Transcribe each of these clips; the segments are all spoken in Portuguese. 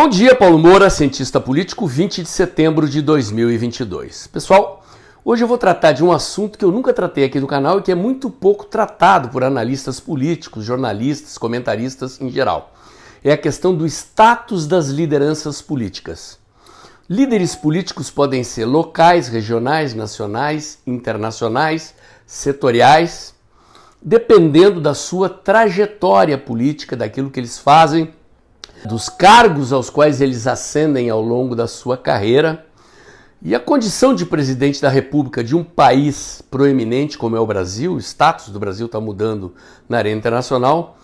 Bom dia, Paulo Moura, cientista político, 20 de setembro de 2022. Pessoal, hoje eu vou tratar de um assunto que eu nunca tratei aqui no canal e que é muito pouco tratado por analistas políticos, jornalistas, comentaristas em geral. É a questão do status das lideranças políticas. Líderes políticos podem ser locais, regionais, nacionais, internacionais, setoriais, dependendo da sua trajetória política, daquilo que eles fazem, dos cargos aos quais eles ascendem ao longo da sua carreira. E a condição de presidente da República de um país proeminente como é o Brasil, o status do Brasil está mudando na arena internacional,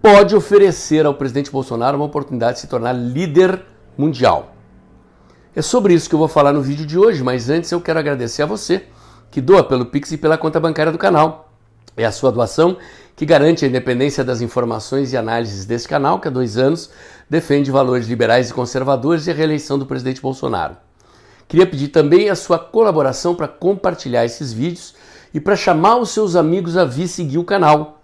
pode oferecer ao presidente Bolsonaro uma oportunidade de se tornar líder mundial. É sobre isso que eu vou falar no vídeo de hoje, mas antes eu quero agradecer a você que doa pelo Pix e pela conta bancária do canal. É a sua doação que garante a independência das informações e análises desse canal, que há 2 anos defende valores liberais e conservadores e a reeleição do presidente Bolsonaro. Queria pedir também a sua colaboração para compartilhar esses vídeos e para chamar os seus amigos a vir seguir o canal.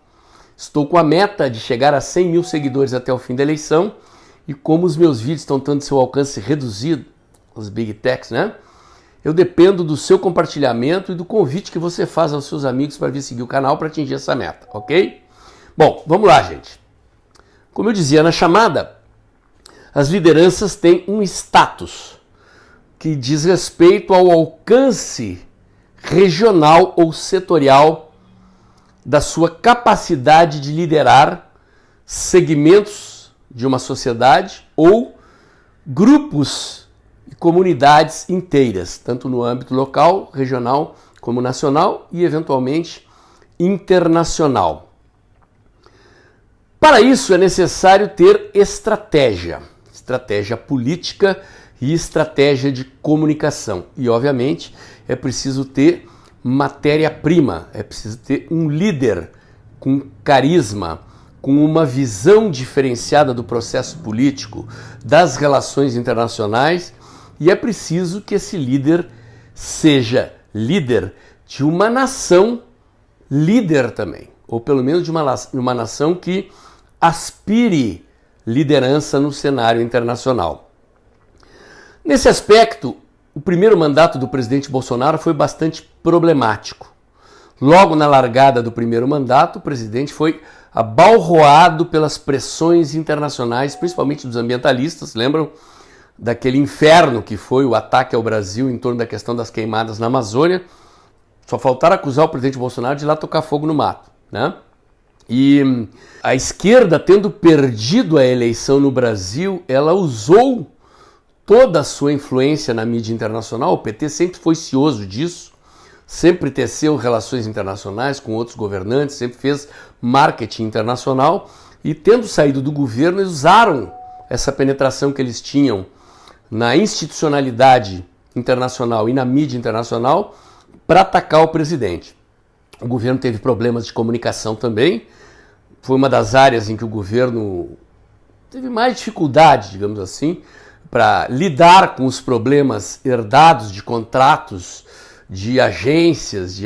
Estou com a meta de chegar a 100 mil seguidores até o fim da eleição e como os meus vídeos estão tendo seu alcance reduzido, os Big Techs, né? Eu dependo do seu compartilhamento e do convite que você faz aos seus amigos para vir seguir o canal para atingir essa meta, ok? Bom, vamos lá, gente. Como eu dizia na chamada, as lideranças têm um status que diz respeito ao alcance regional ou setorial da sua capacidade de liderar segmentos de uma sociedade ou grupos e comunidades inteiras, tanto no âmbito local, regional, como nacional e, eventualmente, internacional. Para isso é necessário ter estratégia política e estratégia de comunicação. E, obviamente, é preciso ter matéria-prima, é preciso ter um líder com carisma, com uma visão diferenciada do processo político, das relações internacionais. E é preciso que esse líder seja líder de uma nação líder também, ou pelo menos de uma nação que aspire liderança no cenário internacional. Nesse aspecto, o primeiro mandato do presidente Bolsonaro foi bastante problemático. Logo na largada do primeiro mandato, o presidente foi abalroado pelas pressões internacionais, principalmente dos ambientalistas, lembram? Daquele inferno que foi o ataque ao Brasil em torno da questão das queimadas na Amazônia. Só faltaram acusar o presidente Bolsonaro de ir lá tocar fogo no mato, né? E a esquerda, tendo perdido a eleição no Brasil, ela usou toda a sua influência na mídia internacional. O PT sempre foi cioso disso, sempre teceu relações internacionais com outros governantes, sempre fez marketing internacional e, tendo saído do governo, eles usaram essa penetração que eles tinham na institucionalidade internacional e na mídia internacional para atacar o presidente. O governo teve problemas de comunicação também, foi uma das áreas em que o governo teve mais dificuldade, digamos assim, para lidar com os problemas herdados de contratos, de agências,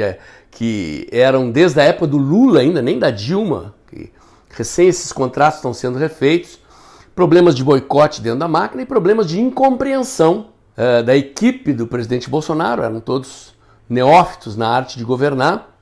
que eram desde a época do Lula ainda, nem da Dilma, que recém esses contratos estão sendo refeitos, problemas de boicote dentro da máquina e problemas de incompreensão da equipe do presidente Bolsonaro, eram todos neófitos na arte de governar,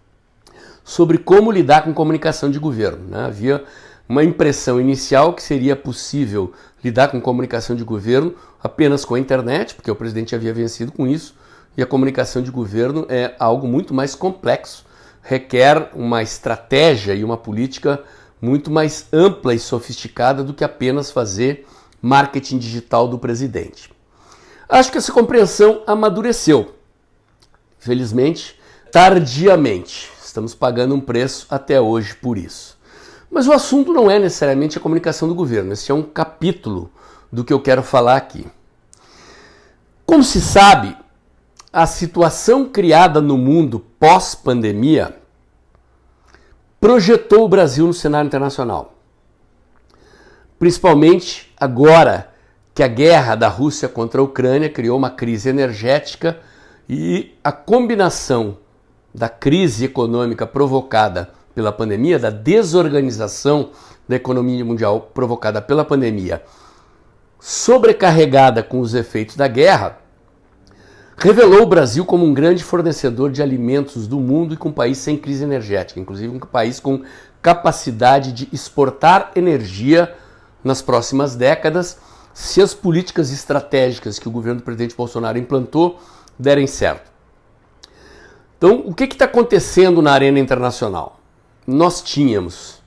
sobre como lidar com comunicação de governo, né? Havia uma impressão inicial que seria possível lidar com comunicação de governo apenas com a internet, porque o presidente havia vencido com isso, e a comunicação de governo é algo muito mais complexo, requer uma estratégia e uma política muito mais ampla e sofisticada do que apenas fazer marketing digital do presidente. Acho que essa compreensão amadureceu. Felizmente, tardiamente. Estamos pagando um preço até hoje por isso. Mas o assunto não é necessariamente a comunicação do governo. Esse é um capítulo do que eu quero falar aqui. Como se sabe, a situação criada no mundo pós-pandemia projetou o Brasil no cenário internacional. Principalmente agora que a guerra da Rússia contra a Ucrânia criou uma crise energética e a combinação da crise econômica provocada pela pandemia, da desorganização da economia mundial provocada pela pandemia, sobrecarregada com os efeitos da guerra, revelou o Brasil como um grande fornecedor de alimentos do mundo e com um país sem crise energética, inclusive um país com capacidade de exportar energia nas próximas décadas, se as políticas estratégicas que o governo do presidente Bolsonaro implantou derem certo. Então, o que está acontecendo na arena internacional? Nós tínhamos,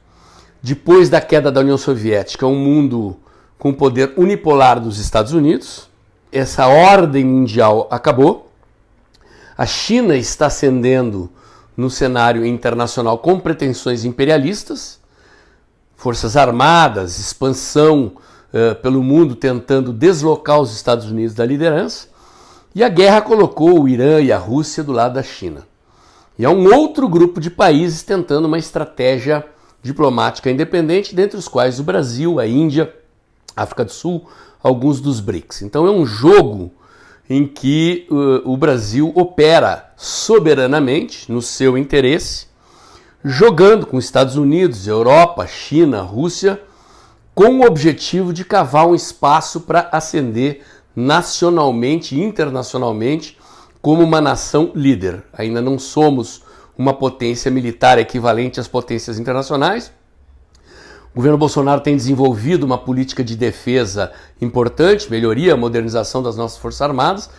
depois da queda da União Soviética, um mundo com o poder unipolar dos Estados Unidos. Essa ordem mundial acabou. A China está ascendendo no cenário internacional com pretensões imperialistas, forças armadas, expansão pelo mundo tentando deslocar os Estados Unidos da liderança, e a guerra colocou o Irã e a Rússia do lado da China. E há um outro grupo de países tentando uma estratégia diplomática independente, dentre os quais o Brasil, a Índia, a África do Sul, alguns dos BRICS. Então é um jogo em que o Brasil opera soberanamente, no seu interesse, jogando com Estados Unidos, Europa, China, Rússia, com o objetivo de cavar um espaço para ascender nacionalmente e internacionalmente como uma nação líder. Ainda não somos uma potência militar equivalente às potências internacionais. O governo Bolsonaro tem desenvolvido uma política de defesa importante, melhoria, modernização das nossas Forças Armadas,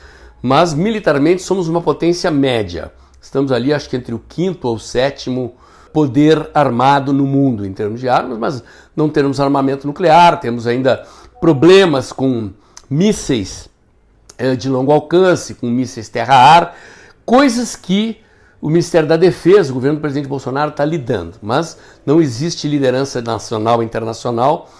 mas militarmente somos uma potência média. Estamos ali, acho que entre o 5º ou 7º poder armado no mundo em termos de armas, mas não temos armamento nuclear, temos ainda problemas com mísseis de longo alcance, com mísseis terra-ar, coisas que o Ministério da Defesa, o governo do presidente Bolsonaro está lidando, mas não existe liderança nacional e internacional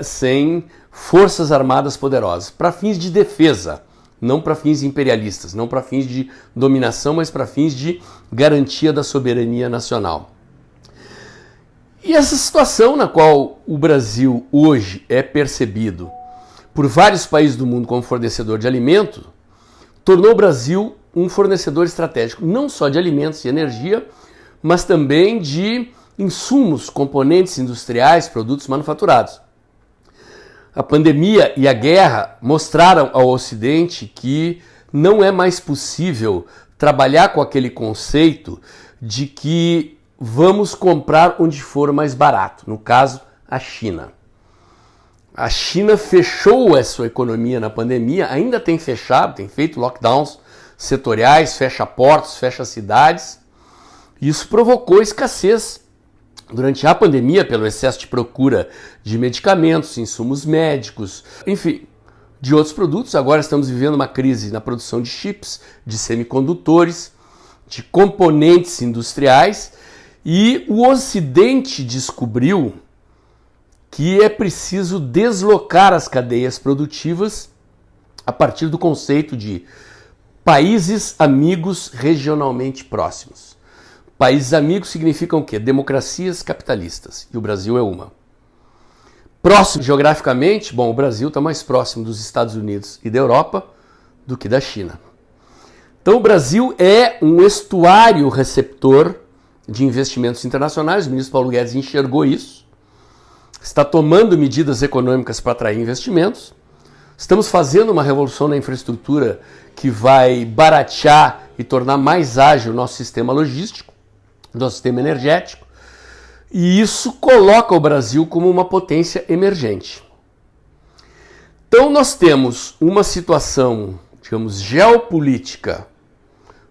sem forças armadas poderosas, para fins de defesa, não para fins imperialistas, não para fins de dominação, mas para fins de garantia da soberania nacional. E essa situação na qual o Brasil hoje é percebido por vários países do mundo como fornecedor de alimento, tornou o Brasil um fornecedor estratégico, não só de alimentos e energia, mas também de insumos, componentes industriais, produtos manufaturados. A pandemia e a guerra mostraram ao Ocidente que não é mais possível trabalhar com aquele conceito de que vamos comprar onde for mais barato, no caso, a China. A China fechou a sua economia na pandemia, ainda tem fechado, tem feito lockdowns setoriais, fecha portos, fecha cidades. Isso provocou escassez durante a pandemia pelo excesso de procura de medicamentos, insumos médicos, enfim, de outros produtos. Agora estamos vivendo uma crise na produção de chips, de semicondutores, de componentes industriais, e o Ocidente descobriu que é preciso deslocar as cadeias produtivas a partir do conceito de países amigos regionalmente próximos. Países amigos significam o quê? Democracias capitalistas, e o Brasil é uma. Próximo geograficamente, bom, o Brasil está mais próximo dos Estados Unidos e da Europa do que da China. Então o Brasil é um estuário receptor de investimentos internacionais, o ministro Paulo Guedes enxergou isso, está tomando medidas econômicas para atrair investimentos. Estamos fazendo uma revolução na infraestrutura que vai baratear e tornar mais ágil o nosso sistema logístico, nosso sistema energético, e isso coloca o Brasil como uma potência emergente. Então nós temos uma situação, digamos, geopolítica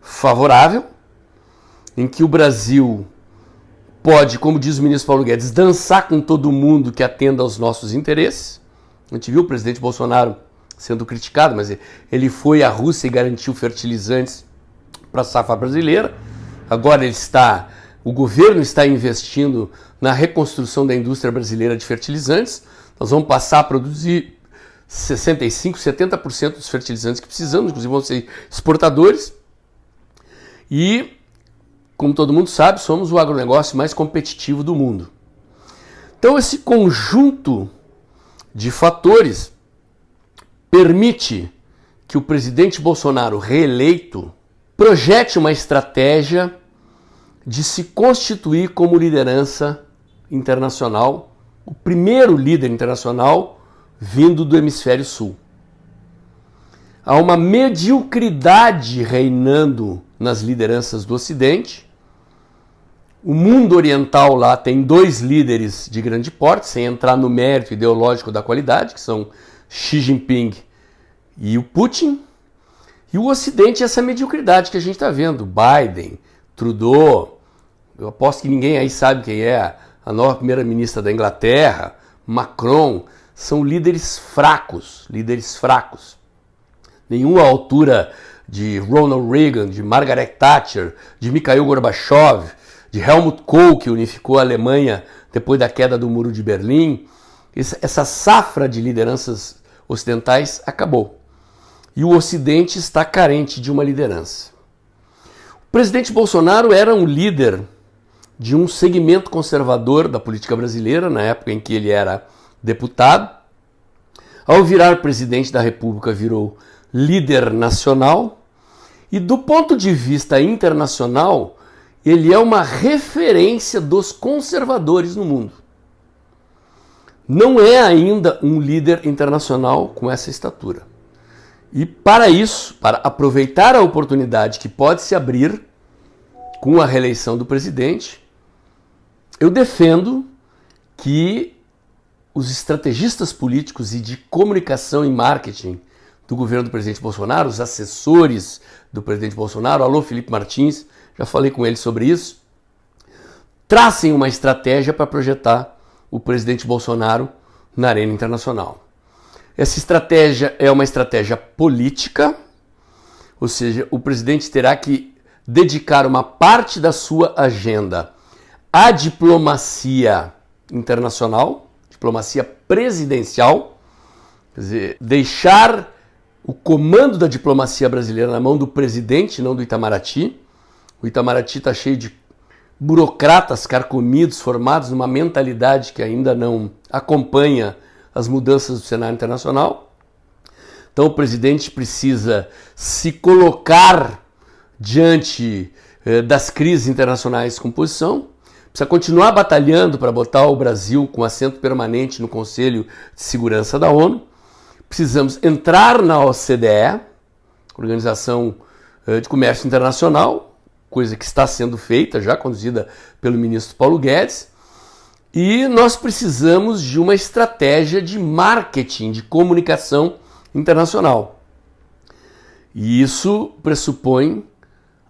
favorável, em que o Brasil pode, como diz o ministro Paulo Guedes, dançar com todo mundo que atenda aos nossos interesses. A gente viu o presidente Bolsonaro sendo criticado, mas ele foi à Rússia e garantiu fertilizantes para a safra brasileira. Agora o governo está investindo na reconstrução da indústria brasileira de fertilizantes. Nós vamos passar a produzir 65%, 70% dos fertilizantes que precisamos, inclusive vão ser exportadores. E, como todo mundo sabe, somos o agronegócio mais competitivo do mundo. Então esse conjunto de fatores permite que o presidente Bolsonaro, reeleito, projete uma estratégia de se constituir como liderança internacional, o primeiro líder internacional vindo do hemisfério sul. Há uma mediocridade reinando nas lideranças do Ocidente. O mundo oriental lá tem 2 líderes de grande porte, sem entrar no mérito ideológico da qualidade, que são Xi Jinping e o Putin. E o Ocidente é essa mediocridade que a gente está vendo. Biden, Trudeau, eu aposto que ninguém aí sabe quem é a nova primeira-ministra da Inglaterra, Macron, são líderes fracos, Nenhuma altura de Ronald Reagan, de Margaret Thatcher, de Mikhail Gorbachev, de Helmut Kohl, que unificou a Alemanha depois da queda do Muro de Berlim. Essa safra de lideranças ocidentais acabou. E o Ocidente está carente de uma liderança. O presidente Bolsonaro era um líder de um segmento conservador da política brasileira, na época em que ele era deputado. Ao virar presidente da República, virou líder nacional. E do ponto de vista internacional, ele é uma referência dos conservadores no mundo. Não é ainda um líder internacional com essa estatura. E para isso, para aproveitar a oportunidade que pode se abrir com a reeleição do presidente, eu defendo que os estrategistas políticos e de comunicação e marketing do governo do presidente Bolsonaro, os assessores do presidente Bolsonaro, alô Felipe Martins, já falei com ele sobre isso, tracem uma estratégia para projetar o presidente Bolsonaro na arena internacional. Essa estratégia é uma estratégia política, ou seja, o presidente terá que dedicar uma parte da sua agenda à diplomacia internacional, diplomacia presidencial, quer dizer, deixar o comando da diplomacia brasileira na mão do presidente, não do Itamaraty. O Itamaraty está cheio de burocratas carcomidos, formados numa mentalidade que ainda não acompanha as mudanças do cenário internacional. Então o presidente precisa se colocar diante das crises internacionais com posição, precisa continuar batalhando para botar o Brasil com assento permanente no Conselho de Segurança da ONU. Precisamos entrar na OCDE, Organização de Comércio Internacional, coisa que está sendo feita, já conduzida pelo ministro Paulo Guedes. E nós precisamos de uma estratégia de marketing, de comunicação internacional. E isso pressupõe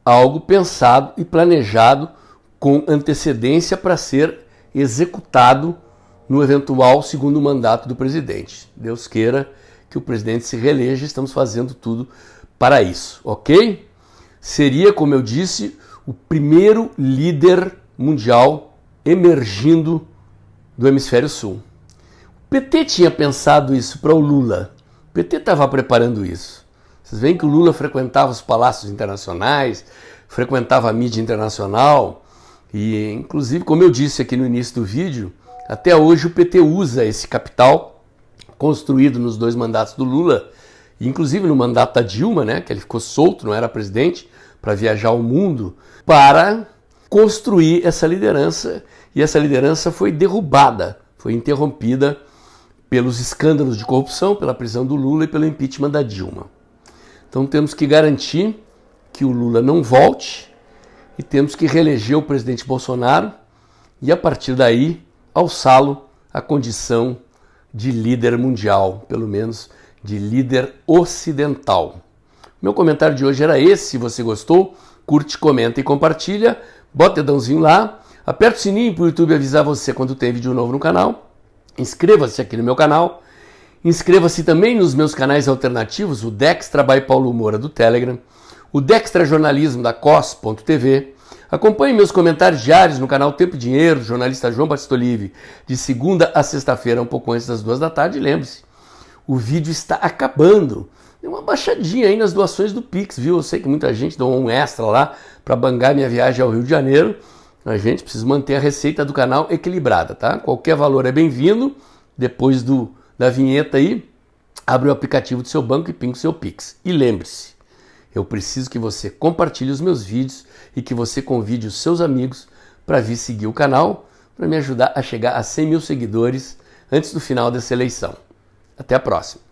algo pensado e planejado com antecedência para ser executado no eventual segundo mandato do presidente. Deus queira que o presidente se reeleja, estamos fazendo tudo para isso, ok? Seria, como eu disse, o primeiro líder mundial emergindo do hemisfério sul. O PT tinha pensado isso para o Lula. O PT estava preparando isso. Vocês veem que o Lula frequentava os palácios internacionais, frequentava a mídia internacional e, inclusive, como eu disse aqui no início do vídeo, até hoje o PT usa esse capital construído nos 2 mandatos do Lula, inclusive no mandato da Dilma, né, que ele ficou solto, não era presidente, para viajar o mundo, para construir essa liderança. E essa liderança foi derrubada, foi interrompida pelos escândalos de corrupção, pela prisão do Lula e pelo impeachment da Dilma. Então temos que garantir que o Lula não volte e temos que reeleger o presidente Bolsonaro e, a partir daí, alçá-lo à condição de líder mundial, pelo menos de líder ocidental. Meu comentário de hoje era esse. Se você gostou, curte, comenta e compartilha. Bota o dedãozinho lá. Aperta o sininho para o YouTube avisar você quando tem vídeo novo no canal. Inscreva-se aqui no meu canal. Inscreva-se também nos meus canais alternativos, o Dextra by Paulo Moura do Telegram, o Dextra Jornalismo da COS.tv. Acompanhe meus comentários diários no canal Tempo e Dinheiro, do jornalista João Batista Olive, de segunda a sexta-feira, um pouco antes das 2 da tarde. E lembre-se, o vídeo está acabando. Dê uma baixadinha aí nas doações do Pix, viu? Eu sei que muita gente deu um extra lá para bangar minha viagem ao Rio de Janeiro. A gente precisa manter a receita do canal equilibrada, tá? Qualquer valor é bem-vindo. Depois da vinheta aí, abre o aplicativo do seu banco e pinga o seu Pix. E lembre-se, eu preciso que você compartilhe os meus vídeos e que você convide os seus amigos para vir seguir o canal, para me ajudar a chegar a 100 mil seguidores antes do final dessa eleição. Até a próxima.